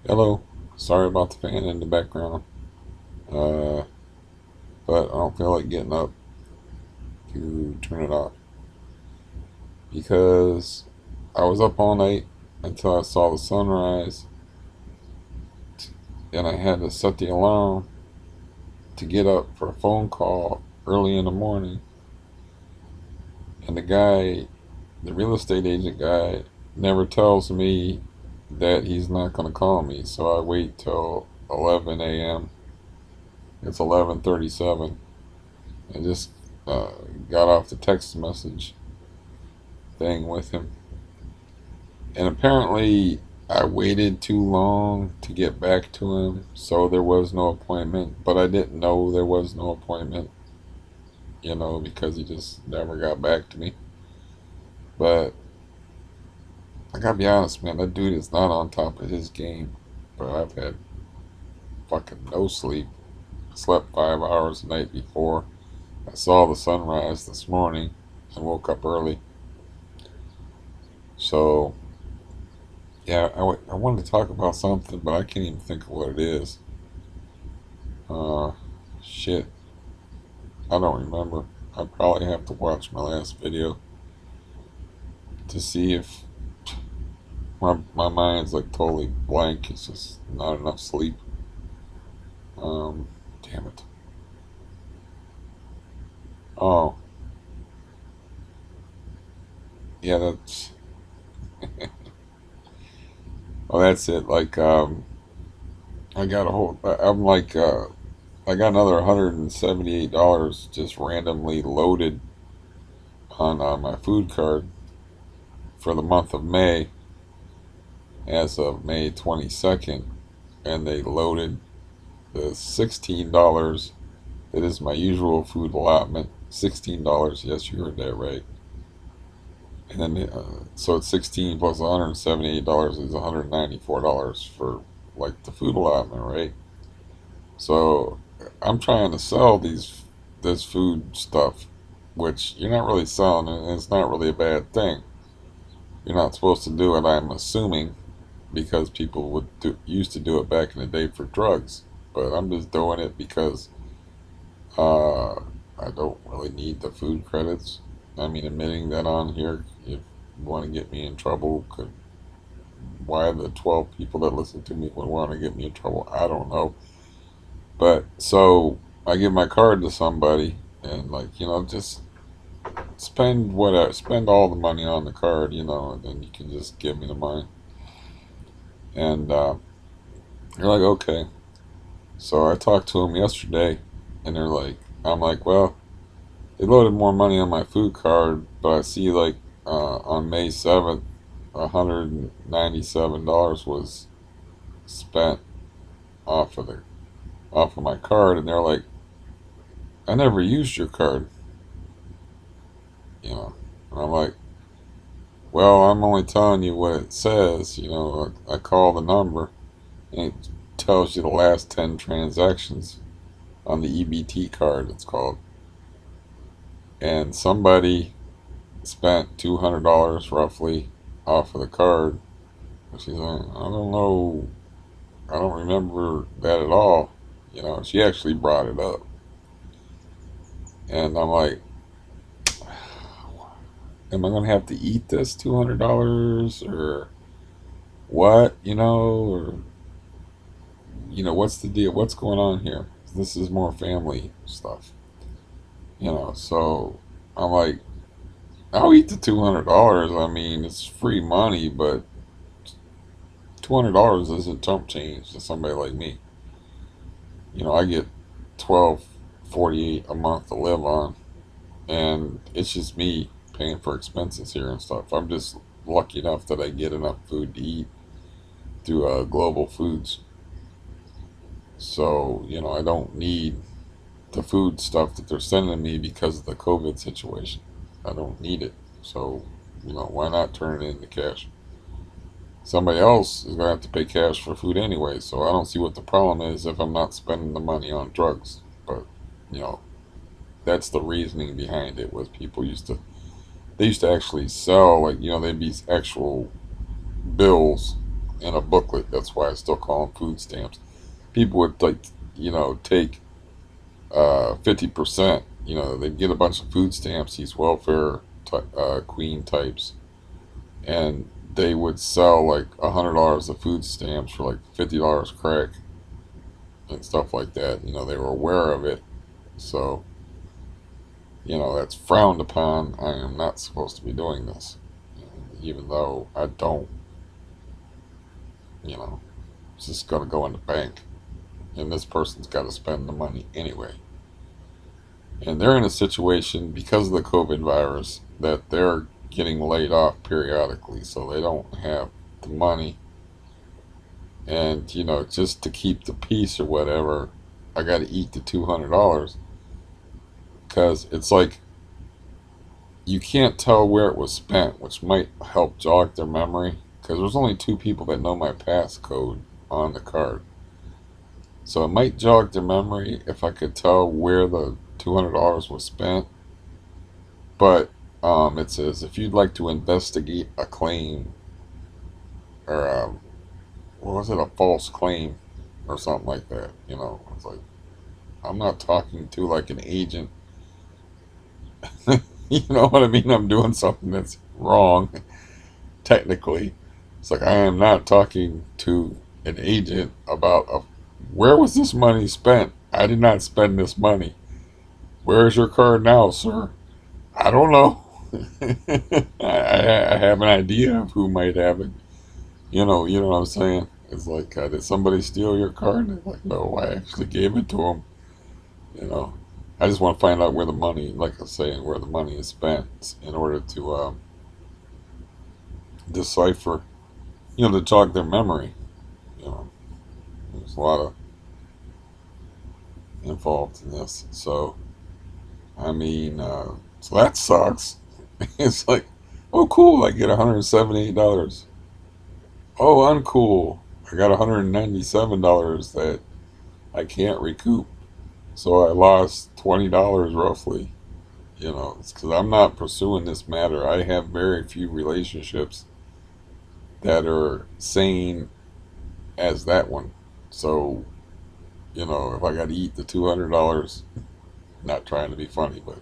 Hello. Sorry about the fan in the background. Uh, but I don't feel like getting up to turn it off because I was up all night until I saw the sunrise, and I had to set the alarm to get up for a phone call early in the morning. And the real estate agent guy, never tells me that he's not going to call me, so I wait till 11 a.m. It's 11:37. I just uh, got off the text message thing with him. And apparently, I waited too long to get back to him, so there was no appointment. But I didn't know there was no appointment, because he just never got back to me. But I gotta be honest, man, that dude is not on top of his game. But I've had fucking no sleep. Slept 5 hours the night before. I saw the sunrise this morning and woke up early. So, yeah, I wanted to talk about something, but I can't even think of what it is. Uh, Shit. I don't remember. I probably have to watch my last video to see if my mind's like totally blank. It's just not enough sleep. Um, Damn it. Oh, yeah, that's it. Like, I got a whole, I'm like, I got another $178 just randomly loaded on my food card for the month of May as of May 22nd. And they loaded the $16 that is my usual food allotment. $16. Yes, you heard that right. And then, so it's 16 plus $178 is $194 for like the food allotment, right? So I'm trying to sell this food stuff, which you're not really selling, and it's not really a bad thing. You're not supposed to do it, I'm assuming, because people used to do it back in the day for drugs. But I'm just doing it because Uh, I don't really need the food credits. I mean, admitting that on here, if you want to get me in trouble, why the 12 people that listen to me would want to get me in trouble, I don't know. But so I give my card to somebody and, like, just spend all the money on the card, and then you can just give me the money. And they're like, okay. So I talked to them yesterday, and I'm like, well, they loaded more money on my food card, but I see like on May 7th, $197 was spent off of the off of my card, and they're like, I never used your card, you know. And I'm like, well, I'm only telling you what it says, I call the number, and it tells you the last 10 transactions on the EBT card, it's called. And somebody spent $200 roughly off of the card. She's like, I don't know, I don't remember that at all. She actually brought it up. And I'm like, am I going to have to eat this $200 or what? What's the deal? What's going on here? This is more family stuff. So I'm like, I'll eat the $200. I mean, it's free money, but $200 isn't chump change to somebody like me. I get 12.48 a month to live on, and it's just me paying for expenses here and stuff. I'm just lucky enough that I get enough food to eat through Global Foods. So I don't need the food stuff that they're sending me because of the COVID situation. I don't need it. So why not turn it into cash? Somebody else is gonna have to pay cash for food anyway. So I don't see what the problem is if I'm not spending the money on drugs. But you know that's the reasoning behind it. Was people used to actually sell, like, they'd be actual bills in a booklet. That's why I still call them food stamps. People would like, take 50%. They'd get a bunch of food stamps, these welfare queen types, and they would sell like $100 of food stamps for like $50 crack and stuff like that. They were aware of it, so that's frowned upon. I am not supposed to be doing this, even though I don't. It's just gonna go in the bank, and this person's got to spend the money anyway. And they're in a situation because of the COVID virus that they're getting laid off periodically, so they don't have the money. And just to keep the peace or whatever, I got to eat the $200 because it's like you can't tell where it was spent, which might help jog their memory. Because there's only two people that know my passcode on the card, so it might jog their memory if I could tell where the $200 was spent. But it says if you'd like to investigate a claim or what was it, a false claim or something like that. It's like I'm not talking to like an agent. You know what I mean? I'm doing something that's wrong technically. It's like I am not talking to an agent about where was this money spent. I did not spend this money. Where is your card now, sir? I don't know. I have an idea of who might have it. You know what I'm saying? It's like, did somebody steal your card? And they're like, no, I actually gave it to them. You know, I just want to find out where the money, like I was saying, where the money is spent in order to decipher, to jog their memory. You know, there's a lot of involved in this. So, I mean, so that sucks. It's like, oh, cool, I get $178. Oh, uncool, I got $197 that I can't recoup. So I lost $20 roughly. It's because I'm not pursuing this matter. I have very few relationships that are sane as that one. So, if I got to eat the $200, not trying to be funny, but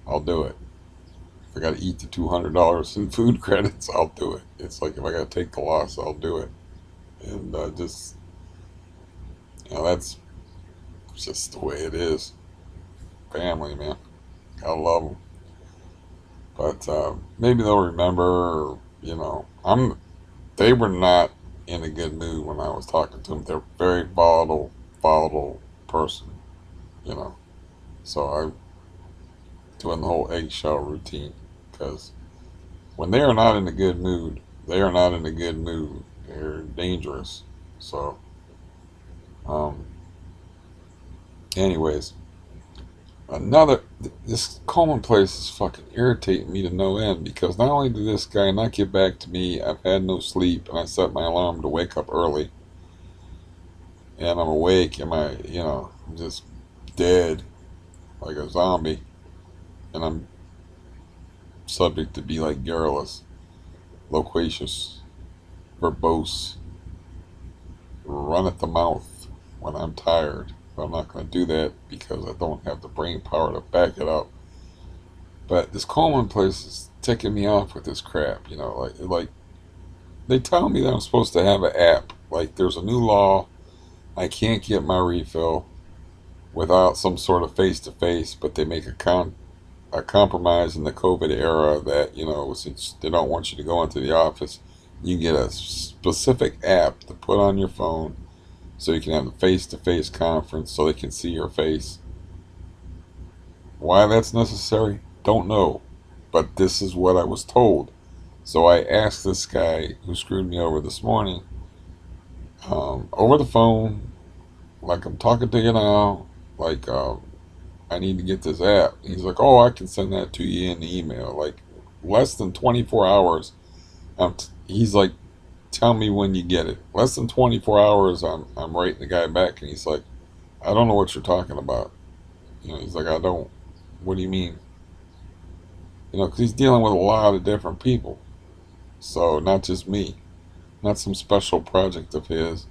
I'll do it. If I got to eat the $200 in food credits, I'll do it. It's like if I got to take the loss, I'll do it. And just, that's just the way it is. Family, man. I love them. But maybe they'll remember, they were not in a good mood when I was talking to them. They're very volatile person, you know. So I'm doing the whole eggshell routine because when they are not in a good mood, they are not in a good mood. They're dangerous. So, um, anyways, this commonplace is fucking irritating me to no end because not only did this guy not get back to me, I've had no sleep and I set my alarm to wake up early and I'm awake and I'm just dead like a zombie and I'm subject to be like garrulous, loquacious, verbose, run at the mouth when I'm tired. But I'm not going to do that because I don't have the brain power to back it up. But this commonplace is ticking me off with this crap. Like they tell me that I'm supposed to have an app. Like there's a new law. I can't get my refill without some sort of face to face. But they make a compromise in the COVID era that since they don't want you to go into the office, you get a specific app to put on your phone so you can have a face to face conference so they can see your face. Why that's necessary, don't know. But this is what I was told. So I asked this guy who screwed me over this morning, over the phone, like I'm talking to you now, like I need to get this app. He's like, oh, I can send that to you in the email. Like less than 24 hours. He's like, tell me when you get it. Less than 24 hours, I'm writing the guy back, and he's like, I don't know what you're talking about. He's like, I don't. What do you mean? Because he's dealing with a lot of different people, so not just me. not some special project of his.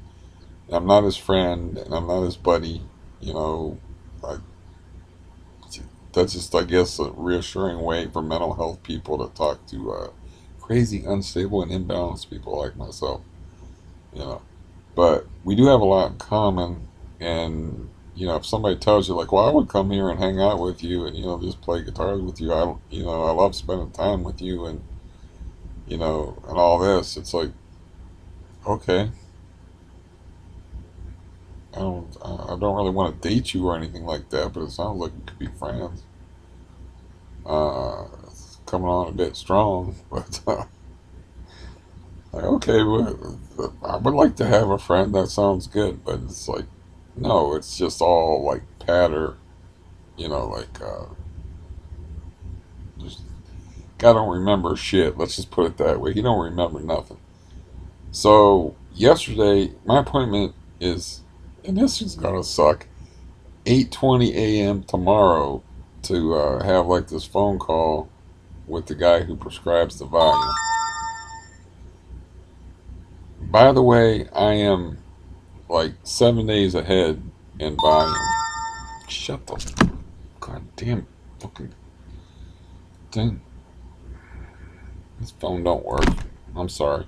I'm not his friend, and I'm not his buddy. You know, I, that's just, I guess, a reassuring way for mental health people to talk to crazy, unstable, and imbalanced people like myself. You know, but we do have a lot in common, and if somebody tells you like, "Well, I would come here and hang out with you, and just play guitars with you," I love spending time with you, and and all this. It's like, okay, I don't really want to date you or anything like that, but it sounds like we could be friends. It's coming on a bit strong, but like, okay, well, I would like to have a friend. That sounds good, but it's like, no, it's just all like patter. Like just guy don't remember shit. Let's just put it that way. He don't remember nothing. So yesterday, my appointment is, and this is gonna suck. 8:20 a.m. tomorrow to have like this phone call with the guy who prescribes the volume. By the way, I am like 7 days ahead in volume. Shut the goddamn fucking thing. This phone don't work. I'm sorry.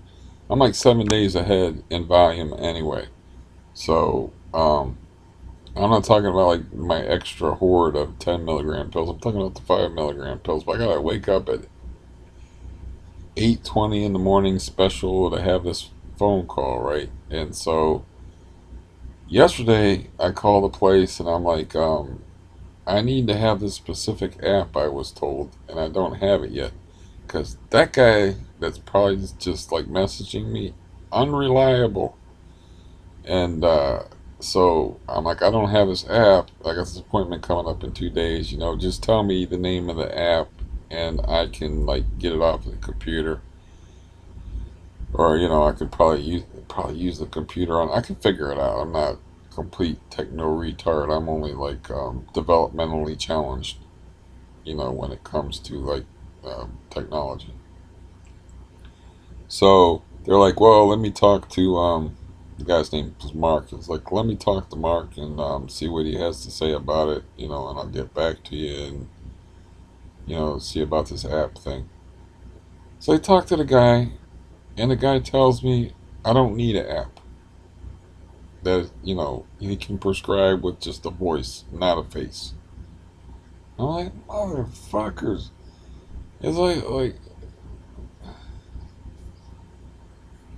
I'm like 7 days ahead in volume anyway. So, I'm not talking about like my extra horde of 10 milligram pills. I'm talking about the 5 milligram pills. But I gotta wake up at 8:20 in the morning special to have this phone call, right? And so yesterday I called the place and I'm like, I need to have this specific app I was told, and I don't have it yet. Because that guy that's probably just like messaging me, unreliable. And so I'm like, I don't have this app. I got this appointment coming up in 2 days. Just tell me the name of the app, and I can like get it off the computer. Or I could probably use the computer on. I can figure it out. I'm not complete techno retard. I'm only like developmentally challenged. When it comes to like technology. So they're like, well, let me talk to the guy's name was Mark. It's like, let me talk to Mark and see what he has to say about it, and I'll get back to you and see about this app thing. So I talk to the guy, and the guy tells me I don't need an app. That he can prescribe with just a voice, not a face. I'm like, motherfuckers. It's like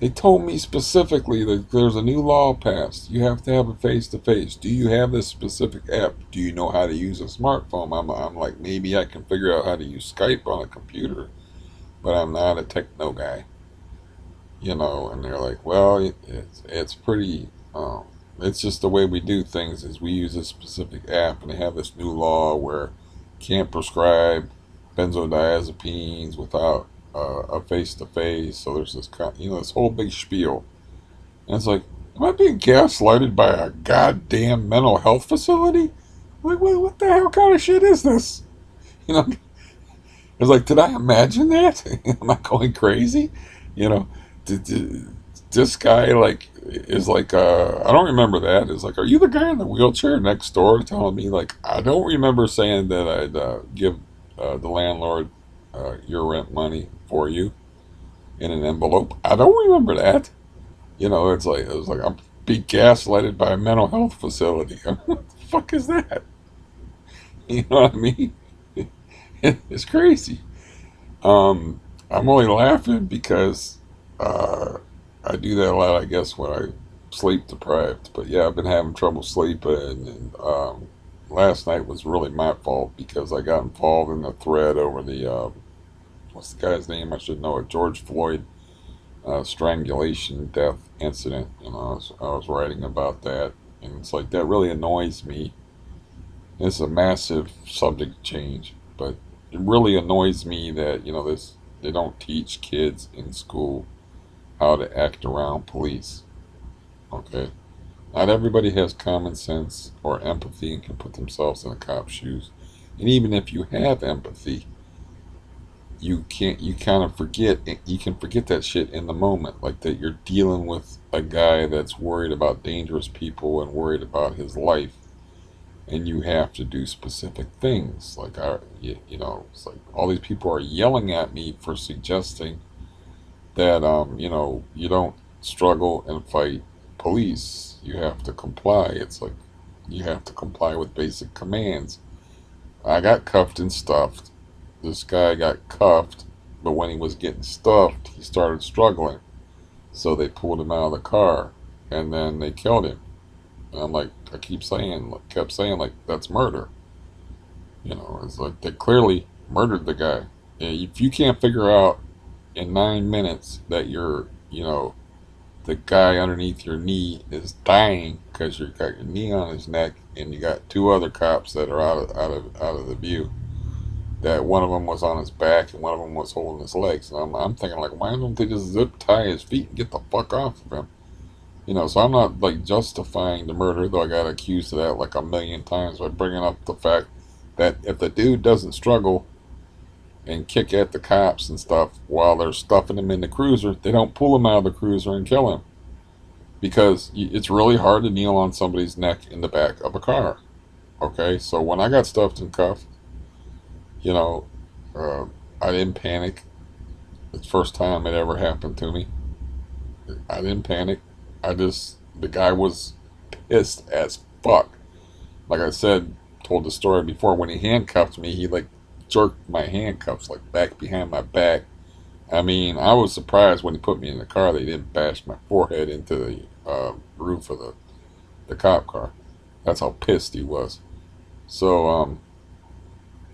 they told me specifically that there's a new law passed. You have to have a face to face. Do you have this specific app? Do you know how to use a smartphone? I'm like, maybe I can figure out how to use Skype on a computer, but I'm not a techno guy. And they're like, well, it's pretty. It's just the way we do things. Is we use a specific app, and they have this new law where you can't prescribe benzodiazepines without a face to face. So there's this whole big spiel, and it's like, am I being gaslighted by a goddamn mental health facility? Like, what the hell kind of shit is this? You know, it's like, did I imagine that? Am I going crazy? You know, did this guy like is like I don't remember that. It's like, are you the guy in the wheelchair next door telling me like I don't remember saying that I'd give the landlord your rent money for you in an envelope? I don't remember that. It's like it was like I'm being gaslighted by a mental health facility. What the fuck is that? You know what I mean? It's crazy. Um, I'm only laughing because uh, I do that a lot, I guess, when I sleep deprived. But yeah, I've been having trouble sleeping, and last night was really my fault because I got involved in a thread over the what's the guy's name? I should know it. George Floyd strangulation death incident. I was writing about that, and it's like that really annoys me. It's a massive subject change, but it really annoys me that this they don't teach kids in school how to act around police. Okay, not everybody has common sense or empathy and can put themselves in a cop's shoes. And even if you have empathy, you kind of forget, you can forget that shit in the moment, like that you're dealing with a guy that's worried about dangerous people and worried about his life, and you have to do specific things. Like it's like all these people are yelling at me for suggesting that you don't struggle and fight police. You have to comply. It's like you have to comply with basic commands. I got cuffed and stuffed. This guy got cuffed, but when he was getting stuffed, he started struggling. So they pulled him out of the car, and then they killed him. And I'm like, I kept saying, like, that's murder. It's like they clearly murdered the guy. If you can't figure out in 9 minutes that the guy underneath your knee is dying because you got your knee on his neck, and you got two other cops that are out of the view. That one of them was on his back and one of them was holding his legs. And I'm thinking, like, why don't they just zip tie his feet and get the fuck off of him? So I'm not like justifying the murder, though I got accused of that like a million times by bringing up the fact that if the dude doesn't struggle and kick at the cops and stuff while they're stuffing him in the cruiser, they don't pull him out of the cruiser and kill him. Because it's really hard to kneel on somebody's neck in the back of a car. Okay, so when I got stuffed and cuffed, you know, uh, I didn't panic. It's the first time it ever happened to me. I didn't panic. The guy was pissed as fuck. Like I said, told the story before, when he handcuffed me, he like jerked my handcuffs like back behind my back. I mean, I was surprised when he put me in the car they didn't bash my forehead into the roof of the cop car. That's how pissed he was. So,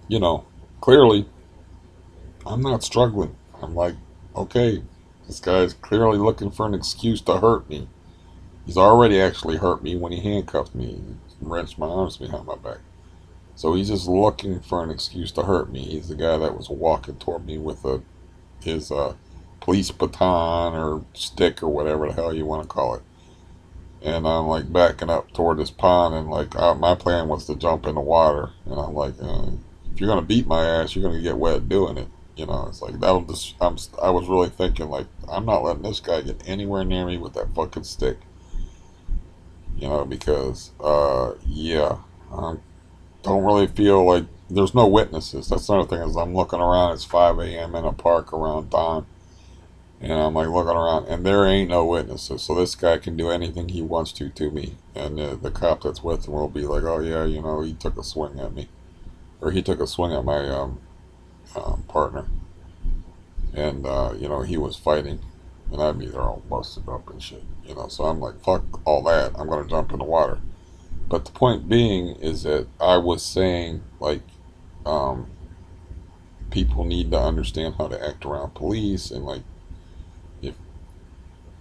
you know, clearly I'm not struggling. I'm like, okay, this guy's clearly looking for an excuse to hurt me. He's already actually hurt me when he handcuffed me and wrenched my arms behind my back. So he's just looking for an excuse to hurt me. He's the guy that was walking toward me with his police baton or stick or whatever the hell you want to call it. And I'm like backing up toward this pond, and like my plan was to jump in the water. And I'm like, if you're gonna beat my ass, you're gonna get wet doing it. It's like that'll just. I was really thinking like I'm not letting this guy get anywhere near me with that fucking stick. Because yeah, I don't really feel like there's no witnesses. That's another thing is I'm looking around. It's 5 a.m. in a park around dawn, and I'm like looking around, and there ain't no witnesses. So this guy can do anything he wants to me, and the cop that's with him will be like, oh yeah, he took a swing at me, or he took a swing at my partner, and he was fighting, and I'd be there all busted up and shit. So I'm like, fuck all that. I'm gonna jump in the water. But the point being is that I was saying like, um, people need to understand how to act around police, and like if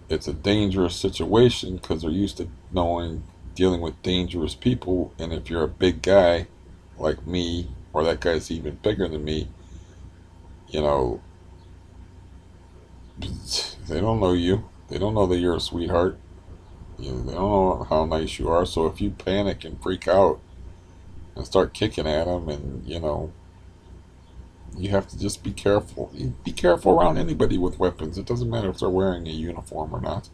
it's a dangerous situation because they're used to knowing dealing with dangerous people, and if you're a big guy like me or that guy's even bigger than me, you know they don't know you. They don't know that you're a sweetheart. They don't know how nice you are. So if you panic and freak out and start kicking at them, and you have to just be careful. Be careful around anybody with weapons. It doesn't matter if they're wearing a uniform or not.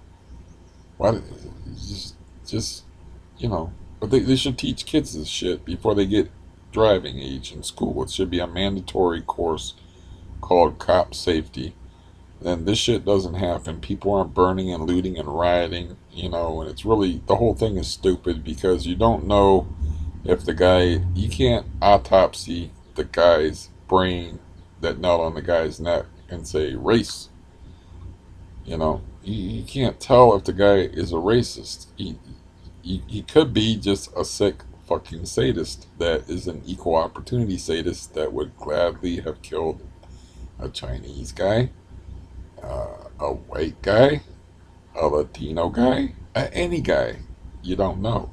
Why? Just, just you know. But they should teach kids this shit before they get driving age in school. It should be a mandatory course called cop safety. Then this shit doesn't happen. People aren't burning and looting and rioting, and it's really, the whole thing is stupid because you don't know if you can't autopsy the guy's brain that knelt on the guy's neck and say race. You can't tell if the guy is a racist. He could be just a sick fucking sadist that is an equal opportunity sadist that would gladly have killed a Chinese guy, a white guy, a Latino guy, any guy. You don't know,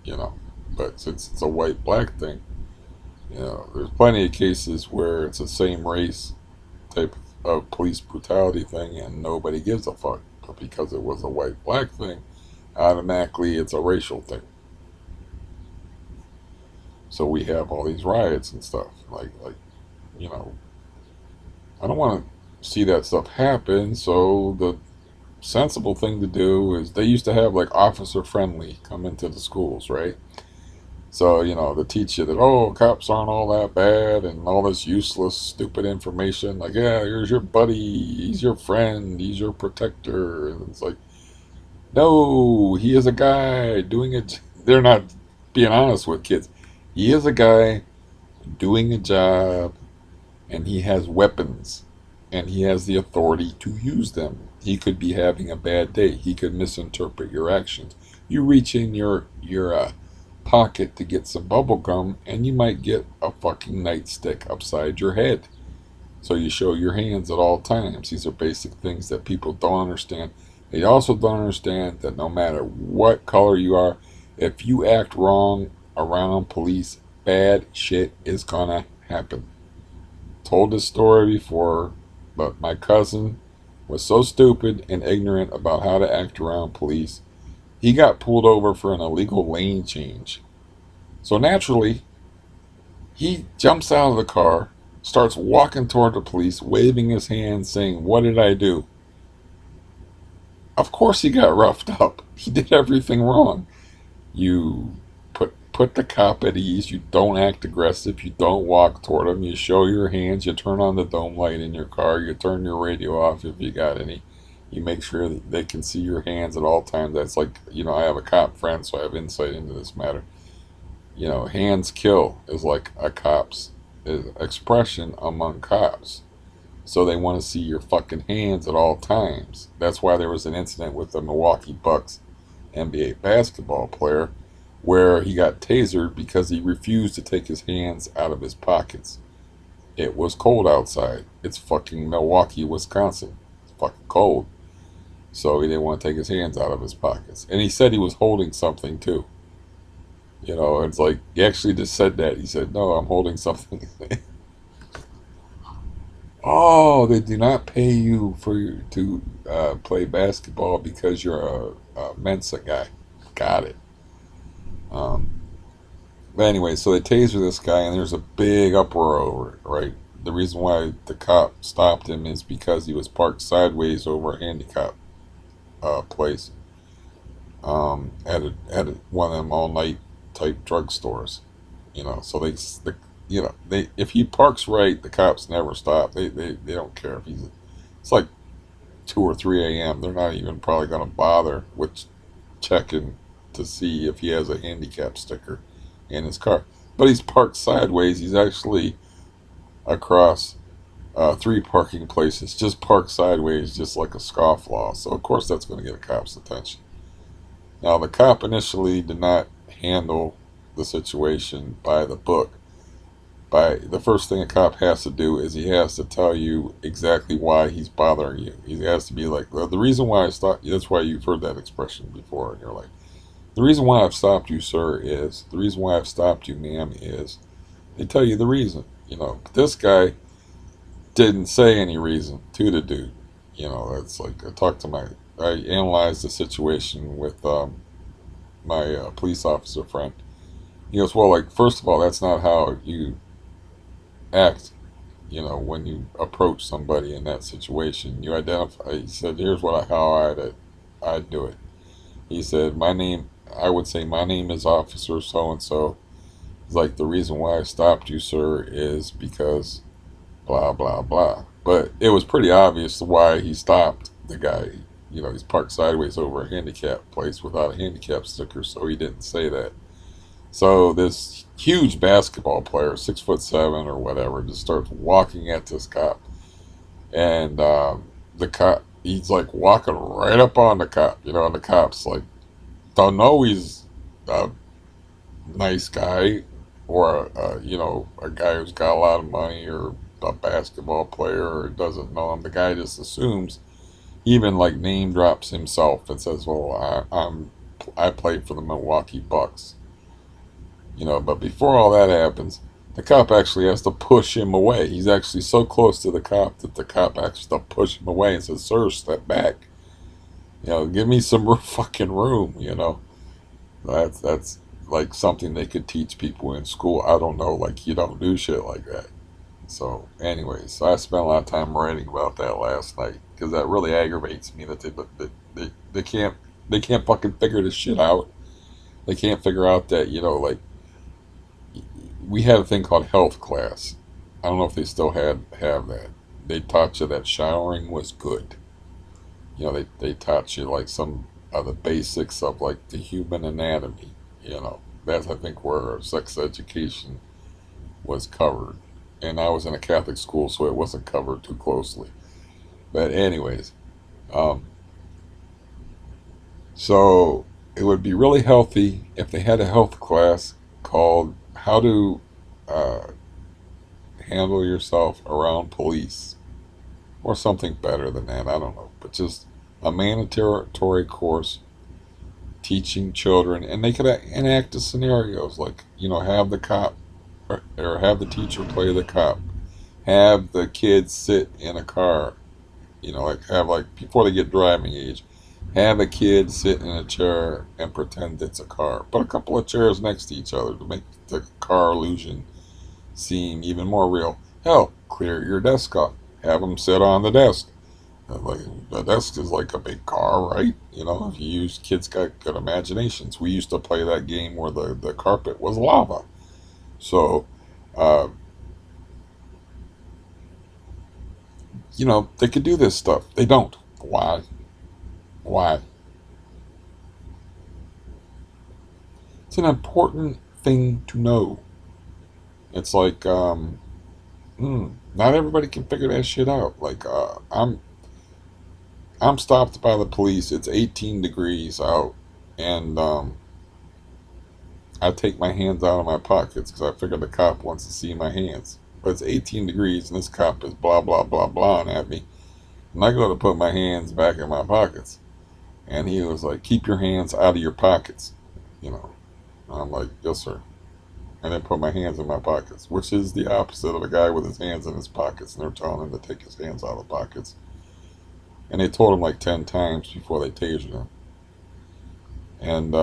you know. But since it's a white black thing, there's plenty of cases where it's the same race type of police brutality thing and nobody gives a fuck. But because it was a white black thing, automatically it's a racial thing. So we have all these riots and stuff. Like you know, I don't want to see that stuff happen. So the sensible thing to do is they used to have like officer friendly come into the schools, right? So, to teach you that, oh, cops aren't all that bad and all this useless, stupid information. Like, yeah, here's your buddy. He's your friend. He's your protector. And it's like, no, he is a guy doing it. They're not being honest with kids. He is a guy doing a job and he has weapons and he has the authority to use them. He could be having a bad day. He could misinterpret your actions. You reach in your pocket to get some bubble gum and you might get a fucking nightstick upside your head. So you show your hands at all times. These are basic things that people don't understand. They also don't understand that no matter what color you are, if you act wrong around police, bad shit is gonna happen. Told this story before, but my cousin was so stupid and ignorant about how to act around police. He got pulled over for an illegal lane change. So naturally, he jumps out of the car, starts walking toward the police, waving his hands, saying, "What did I do?" Of course, he got roughed up. He did everything wrong. You put the cop at ease. You don't act aggressive. You don't walk toward him. You show your hands. You turn on the dome light in your car. You turn your radio off if you got any. You make sure that they can see your hands at all times. That's like, I have a cop friend, so I have insight into this matter. Hands kill is like a cop's expression among cops. So they want to see your fucking hands at all times. That's why there was an incident with the Milwaukee Bucks NBA basketball player where he got tasered because he refused to take his hands out of his pockets. It was cold outside. It's fucking Milwaukee, Wisconsin. It's fucking cold. So he didn't want to take his hands out of his pockets. And he said he was holding something too. It's like he actually just said that. He said, "No, I'm holding something." Oh, they do not pay you to play basketball because you're a Mensa guy. Got it. Um, but anyway, so they taser this guy, and there's a big uproar over it, right? The reason why the cop stopped him is because he was parked sideways over a handicap place at one of them all night type drugstores. So they if he parks right, the cops never stop. They don't care if he's. It's like 2 or 3 a.m. They're not even probably going to bother with checking to see if he has a handicap sticker in his car. But he's parked sideways. He's actually across three parking places, just parked sideways, just like a scofflaw. So of course that's going to get a cop's attention. Now the cop initially did not handle the situation by the book. By the first thing a cop has to do is he has to tell you exactly why he's bothering you. He has to be like, "Well, the reason why I stopped." That's why you've heard that expression before, and you're like, "The reason why I've stopped you, sir, is the reason why I've stopped you, ma'am, is." They tell you the reason. But this guy didn't say any reason to the dude. That's like I analyzed the situation with my police officer friend. He goes, "Well, like first of all, that's not how you act. When you approach somebody in that situation, you identify." He said, "Here's how I'd do it." He said, "My name, I would say my name is Officer so and so. It's like the reason why I stopped you, sir, is because blah blah blah." But it was pretty obvious why he stopped the guy. He's parked sideways over a handicap place without a handicap sticker, so he didn't say that. So this huge basketball player, 6'7" or whatever, just starts walking at this cop, and the cop, he's like walking right up on the cop, and the cop's like, don't know he's a nice guy or a guy who's got a lot of money or a basketball player or doesn't know him. The guy just assumes. He even like name drops himself and says, "Well, I played for the Milwaukee Bucks." But before all that happens, the cop actually has to push him away. He's actually so close to the cop that the cop actually has to push him away and says, "Sir, step back. Give me some fucking room." That's like something they could teach people in school. I don't know, like you don't do shit like that. So, anyways, so I spent a lot of time writing about that last night because that really aggravates me that they can't they can't fucking figure this shit out. They can't figure out that like we had a thing called health class. I don't know if they still have that. They taught you that showering was good. They taught you like some of the basics of like the human anatomy. That's I think where sex education was covered. And I was in a Catholic school, so it wasn't covered too closely. But anyways, um, so it would be really healthy if they had a health class called "How to uh, Handle Yourself Around Police" or something better than that. I don't know, but just a mandatory course teaching children, and they could enact the scenarios like have the cop or have the teacher play the cop, have the kids sit in a car, like have like before they get driving age, have a kid sit in a chair and pretend it's a car. Put a couple of chairs next to each other to make the car illusion seem even more real. Hell, clear your desk off. Have them sit on the desk. Like the desk is like a big car, right? If you use kids got good imaginations. We used to play that game where the carpet was lava. So, uh, they could do this stuff. They don't. Why? Why? It's an important thing to know. It's like, not everybody can figure that shit out. Like, I'm stopped by the police. It's 18 degrees out, and I take my hands out of my pockets because I figure the cop wants to see my hands. But it's 18 degrees, and this cop is blah blah blah blahing at me, and I go to put my hands back in my pockets, and he was like, "Keep your hands out of your pockets," you know. And I'm like, "Yes, sir." And then put my hands in my pockets, which is the opposite of a guy with his hands in his pockets. And they're telling him to take his hands out of the pockets. And they told him like 10 times before they tasered him. And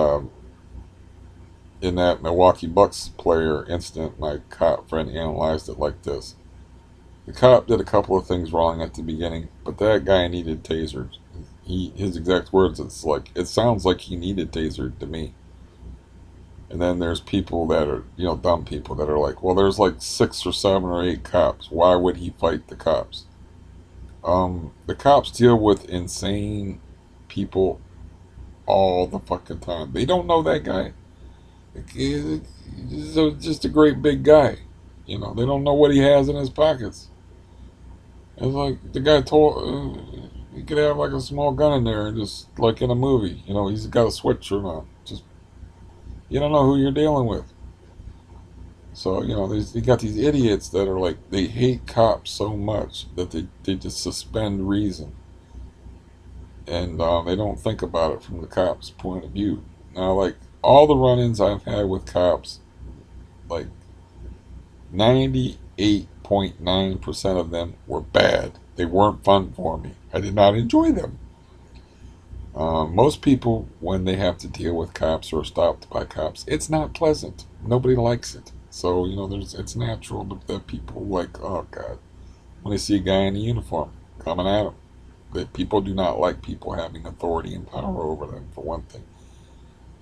in that Milwaukee Bucks player incident, my cop friend analyzed it like this. The cop did a couple of things wrong at the beginning, but that guy needed tasered. His exact words, it sounds like he needed tasered to me. And then there's people that are, dumb people that are like, well, there's like 6 or 7 or 8 cops. Why would he fight the cops? The cops deal with insane people all the fucking time. They don't know that guy. He's just a great big guy. They don't know what he has in his pockets. It's like the guy told he could have like a small gun in there, and just like in a movie. He's got a sweatshirt on. Just you don't know who you're dealing with. So you got these idiots that are like they hate cops so much that they just suspend reason, and they don't think about it from the cops' point of view. Now, like all the run-ins I've had with cops, like 98.9% of them were bad. They weren't fun for me. I did not enjoy them. Most people, when they have to deal with cops or stopped by cops, it's not pleasant. Nobody likes it. So it's natural that people like, oh god, when they see a guy in a uniform coming at them, that people do not like people having authority and power over them. For one thing,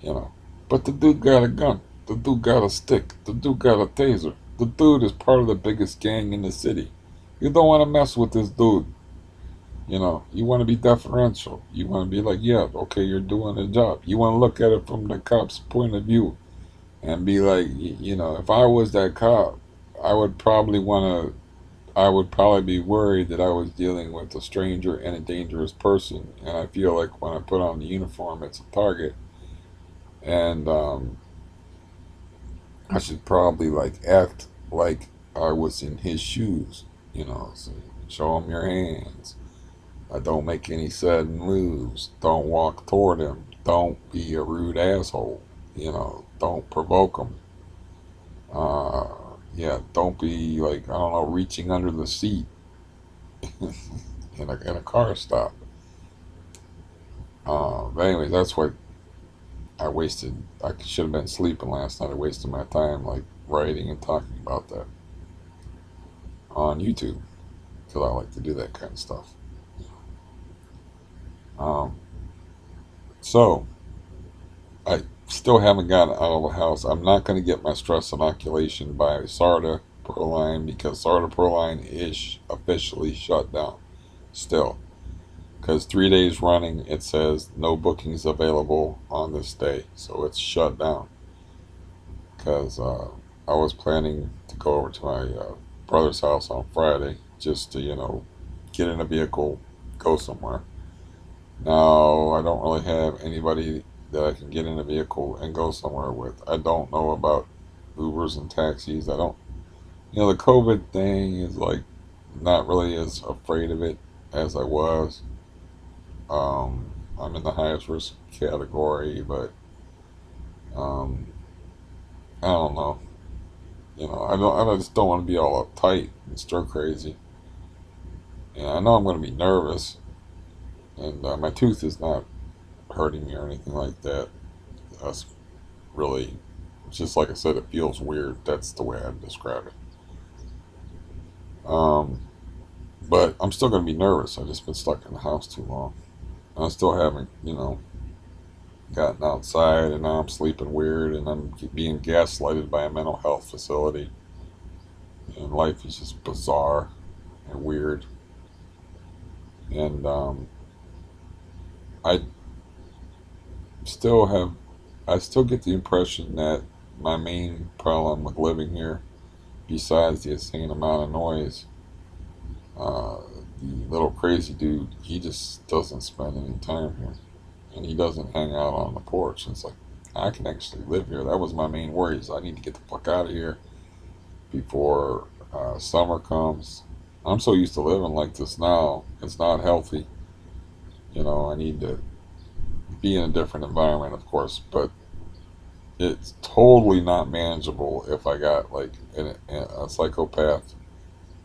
you know. But the dude got a gun. The dude got a stick. The dude got a taser. The dude is part of the biggest gang in the city. You don't want to mess with this dude. You want to be deferential. You want to be like, yeah, okay, you're doing a job. You want to look at it from the cop's point of view and be like, if I was that cop, I would probably want to. I would probably be worried that I was dealing with a stranger and a dangerous person, and I feel like when I put on the uniform, it's a target, and I should probably like act like I was in his shoes. So show him your hands. Don't make any sudden moves. Don't walk toward him. Don't be a rude asshole. Don't provoke him. Uh, yeah, don't be like, I don't know, reaching under the seat in a car stop. But anyways, that's what I wasted. I should have been sleeping last night. I wasted my time like writing and talking about that. on YouTube because I like to do that kind of stuff. Um, so I still haven't gotten out of the house. I'm not going to get my stress inoculation by Sarda Proline because Sarda Proline is officially shut down still. Because 3 days running it says no bookings available on this day. So it's shut down. Because I was planning to go over to my brother's house on Friday just to, get in a vehicle, go somewhere. No, I don't really have anybody that I can get in a vehicle and go somewhere with. I don't know about Ubers and taxis. I don't, the COVID thing is like not really as afraid of it as I was. I'm in the highest risk category, but um, I don't know. I just don't want to be all uptight and stir crazy. And I know I'm going to be nervous, and my tooth is not hurting me or anything like that. That's really, just like I said, it feels weird. That's the way I'd describe it. Um, but I'm still going to be nervous. I've just been stuck in the house too long. I still haven't, gotten outside, and now I'm sleeping weird, and I'm being gaslighted by a mental health facility. And life is just bizarre and weird. And I still have, I still get the impression that my main problem with living here, besides the insane amount of noise, uh, the little crazy dude, he just doesn't spend any time here. And he doesn't hang out on the porch. It's like, I can actually live here. That was my main worry, is I need to get the fuck out of here before summer comes. I'm so used to living like this now. It's not healthy. I need to be in a different environment, of course, but it's totally not manageable if I got like a psychopath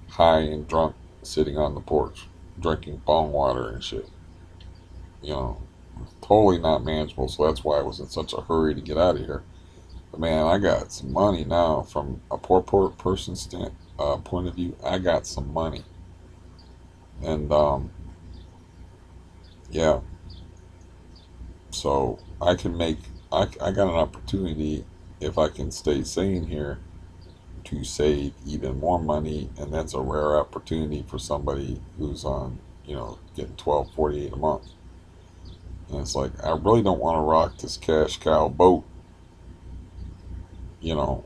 high and drunk sitting on the porch drinking bong water and shit. You know, totally not manageable. So that's why I was in such a hurry to get out of here. But man, I got some money now from a poor person's point of view. I got some money, and yeah, so I can make. I got an opportunity if I can stay sane here to save even more money, and that's a rare opportunity for somebody who's on, getting 12.48 a month. And it's like I really don't want to rock this cash cow boat. You know,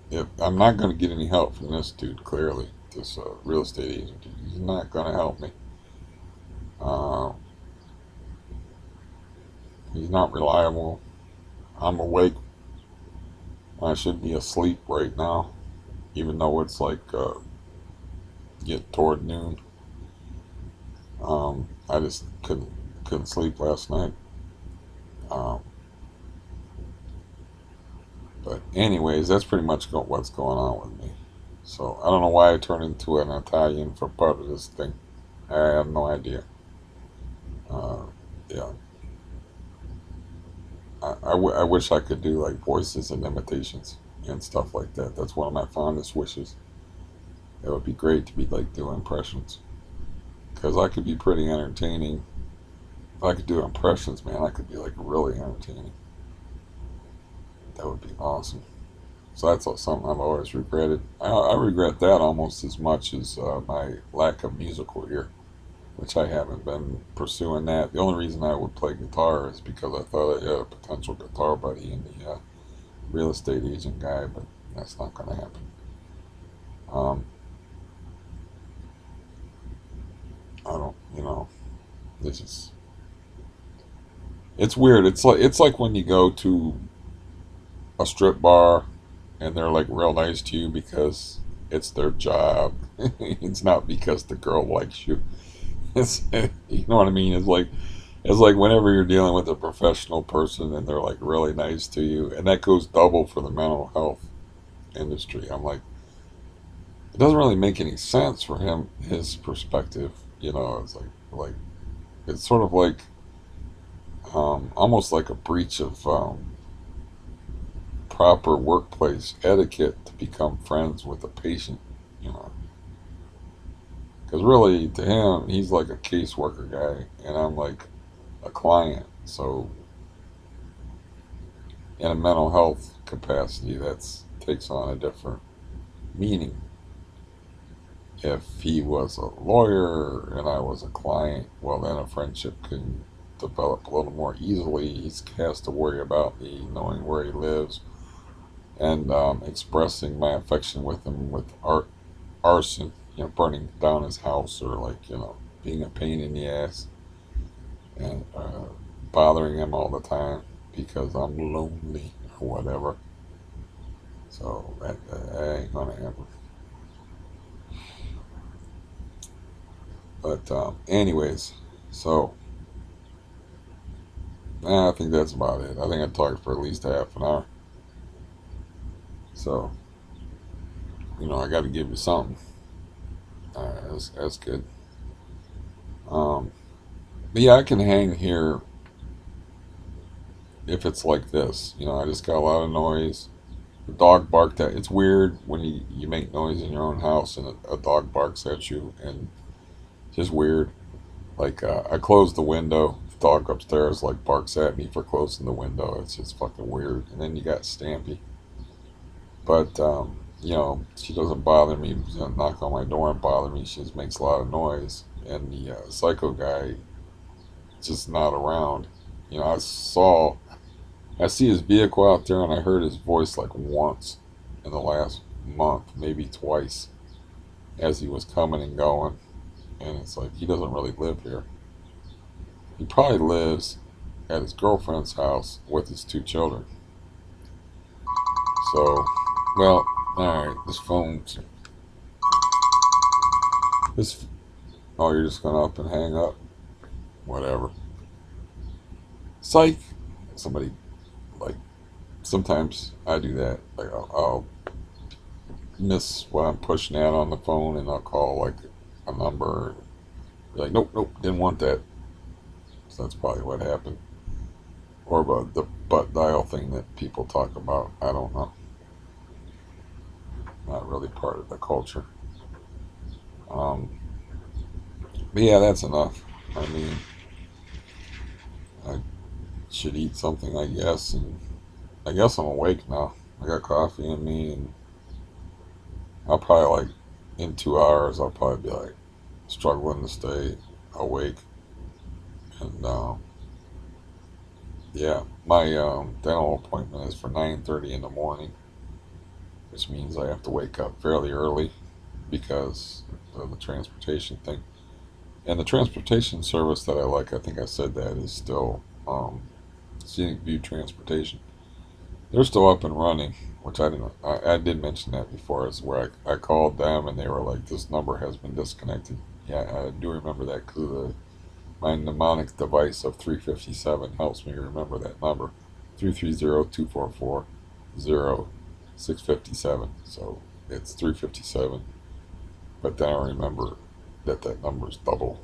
if I'm not going to get any help from this dude, clearly, this real estate agent, he's not going to help me. Uh, he's not reliable. I'm awake. I should be asleep right now, even though it's like get toward noon. I just couldn't sleep last night. Um, but anyways, that's pretty much what's going on with me. So I don't know why I turned into an Italian for part of this thing. I have no idea. Uh, yeah, I wish I could do like voices and imitations and stuff like that. That's one of my fondest wishes. It would be great to be like doing impressions because I could be pretty entertaining. If I could do impressions, man, I could be like really entertaining. That would be awesome. So that's something I've always regretted. I regret that almost as much as my lack of musical ear, which I haven't been pursuing that. The only reason I would play guitar is because I thought I had a potential guitar buddy in the real estate agent guy, but that's not going to happen. Um, I don't, it's just, it's weird. It's like when you go to a strip bar and they're like real nice to you because it's their job. It's not because the girl likes you. It's, you know what I mean? It's like whenever you're dealing with a professional person and they're like really nice to you, and that goes double for the mental health industry. I'm like, it doesn't really make any sense for him, his perspective. It's like it's sort of like almost like a breach of proper workplace etiquette to become friends with a patient. You know, because really to him, he's like a caseworker guy, and I'm like a client. So in a mental health capacity, that's takes on a different meaning. If he was a lawyer and I was a client, well, then a friendship can develop a little more easily. He has to worry about me knowing where he lives and expressing my affection with him with arson, burning down his house or like, being a pain in the ass and bothering him all the time because I'm lonely or whatever. So that ain't gonna happen. But anyways, so I think that's about it. I think I talked for at least half an hour. So I got to give you something. That's good. Um, but yeah, I can hang here if it's like this. I just got a lot of noise. The dog barked at. It's weird when you make noise in your own house and a dog barks at you, and it's just weird. Like I closed the window. The dog upstairs like barks at me for closing the window. It's just fucking weird. And then you got Stampy, but she doesn't bother me. She doesn't knock on my door and bother me. She just makes a lot of noise. And the psycho guy just not around. I see his vehicle out there, and I heard his voice like once in the last month, maybe twice, as he was coming and going. And it's like he doesn't really live here. He probably lives at his girlfriend's house with his two children. So, well, all right. This. Oh, you're just gonna up and hang up. Whatever. Psych. Somebody like sometimes I do that. Like I'll miss what I'm pushing out on the phone, and I'll call like a number. And be like, nope, nope, didn't want that. So that's probably what happened. Or about the butt dial thing that people talk about. I don't know. Not really part of the culture. Um, but yeah, that's enough. I mean, I should eat something, I guess, and I guess I'm awake now. I got coffee in me, and I'll probably like in 2 hours I'll probably be like struggling to stay awake. And yeah, my dental appointment is for 9:30 in the morning, which means I have to wake up fairly early because of the transportation thing. And the transportation service that I like, I think I said that, is still Scenic View Transportation. They're still up and running, which I didn't. I did mention that before. Is where I called them and they were like, "This number has been disconnected." Yeah, I do remember that because my mnemonic device of 357 helps me remember that number, 330-244-0657. So it's 357, but then I remember that number is double,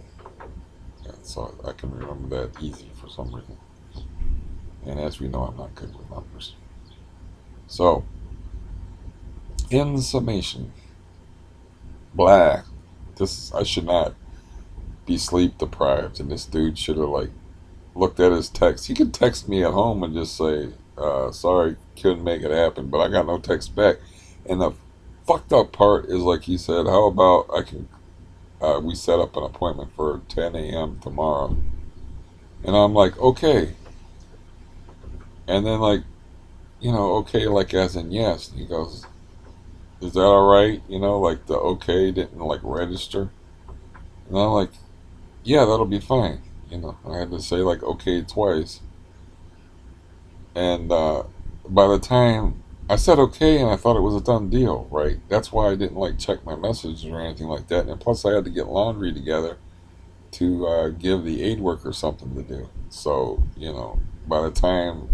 and so I can remember that easy for some reason. And as we know, I'm not good with numbers. So in summation, blah. This I should not be sleep deprived, and this dude should have like looked at his text. He could text me at home and just say, "Sorry, couldn't make it happen," but I got no text back. And the fucked up part is like he said, "How about I can we set up an appointment for 10 a.m. tomorrow?" And I'm like, "Okay," and then like okay, like as in yes. And he goes, "Is that all right?" Like the okay didn't like register, and I'm like, "Yeah, that'll be fine." I had to say like okay twice, and by the time I said okay, and I thought it was a done deal, right? That's why I didn't like check my messages or anything like that. And plus, I had to get laundry together to give the aid worker something to do. So by the time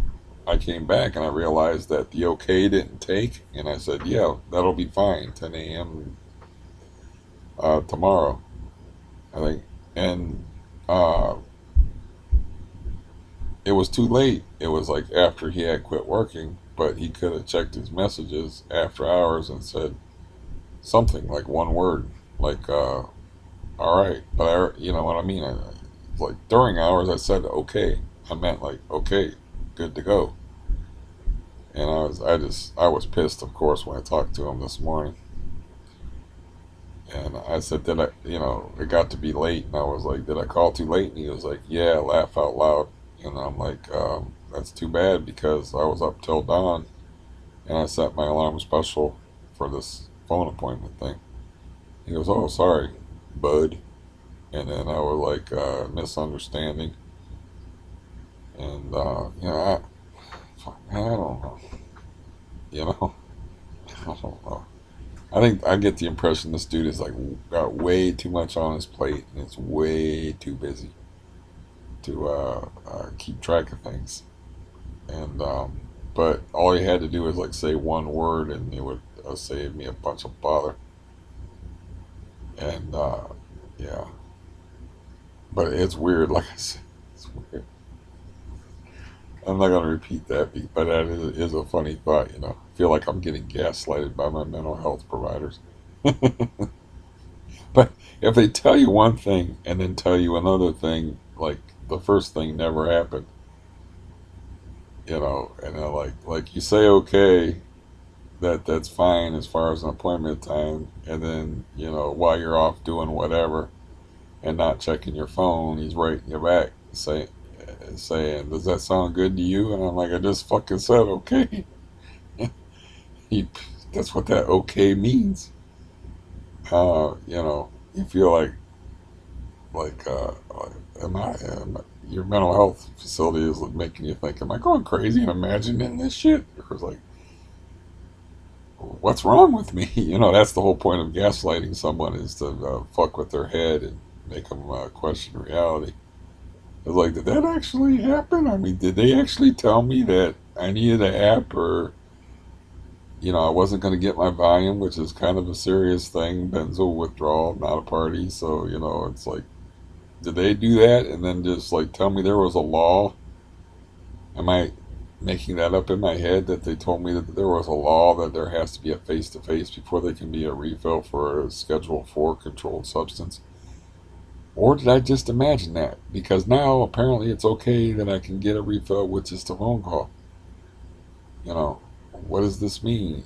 I came back and I realized that the okay didn't take, and I said, "Yeah, that'll be fine, 10 a.m. Tomorrow," I think, and uh, it was too late. It was like after he had quit working, but he could have checked his messages after hours and said, something like one word, like all right, but you know what I mean. Like during hours, I said okay. I meant like okay, good to go. And I was pissed, of course, when I talked to him this morning. And I said, did I, you know, it got to be late, and I was like, did I call too late? And he was like, yeah, laugh out loud. And I'm like, that's too bad because I was up till dawn, and I set my alarm special for this phone appointment thing. He goes, oh, sorry, bud. And then I was like, misunderstanding. And, you know, I don't know. You know, I don't know. I think I get the impression this dude is like got way too much on his plate and it's way too busy to keep track of things. And but all he had to do was like say one word and it would save me a bunch of bother. And yeah, but it's weird. Like I said, it's weird. I'm not gonna repeat that, but that is a funny thought. You know, I feel like I'm getting gaslighted by my mental health providers. But if they tell you one thing and then tell you another thing, like the first thing never happened, you know, and then like you say okay, that's fine as far as an appointment time, and then you know while you're off doing whatever and not checking your phone, he's writing you back saying, does that sound good to you? And I'm like, I just fucking said okay. he, that's what that okay means. You know, you feel like your mental health facility is like making you think, am I going crazy and imagining this shit? Or it's like, what's wrong with me? You know, that's the whole point of gaslighting someone is to fuck with their head and make them question reality. It's like, did that actually happen? I mean, did they actually tell me that I needed an app or, you know, I wasn't going to get my volume, which is kind of a serious thing, benzo withdrawal, not a party. So, you know, it's like, did they do that and then just like tell me there was a law? Am I making that up in my head that they told me that there was a law that there has to be a face to face before they can be a refill for a Schedule 4 controlled substance? Or did I just imagine that? Because now apparently it's okay that I can get a refill with just a phone call. You know, what does this mean?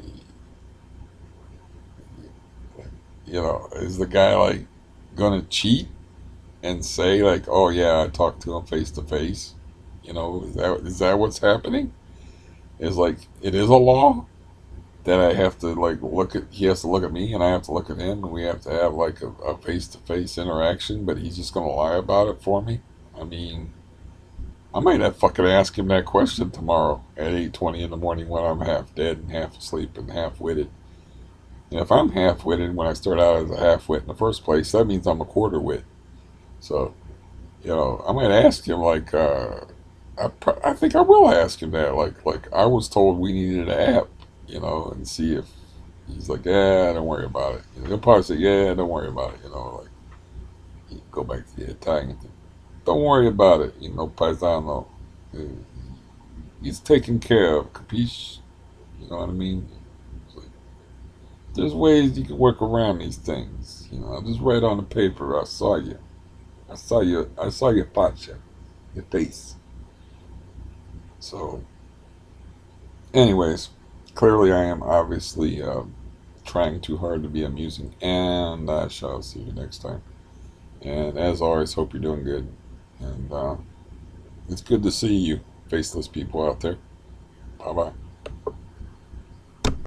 You know, is the guy like gonna cheat and say like, "Oh yeah, I talked to him face to face"? You know, is that what's happening? Is like it is a law that I have to like look at. He has to look at me, and I have to look at him, and we have to have like a face to face interaction. But he's just gonna lie about it for me. I mean, I might have fucking ask him that question tomorrow at 8:20 in the morning when I'm half dead and half asleep and half witted. And if I'm half witted when I start out as a half wit in the first place, that means I'm a quarter wit. So you know, I might ask him like, I think I will ask him that. Like I was told we needed an app, you know, and see if he's like, yeah, don't worry about it. You know, he'll probably say, yeah, don't worry about it. You know, like he go back to the Italian thing. Don't worry about it. You know, paisano. Uh, He's taken care of. Capiche? You know what I mean? It's like, there's ways you can work around these things. You know, just write on the paper. I saw you. I saw you. I saw your pacha, your face. So anyways, clearly I am obviously trying too hard to be amusing, and I shall see you next time. And as always, hope you're doing good. And it's good to see you, faceless people out there. Bye bye.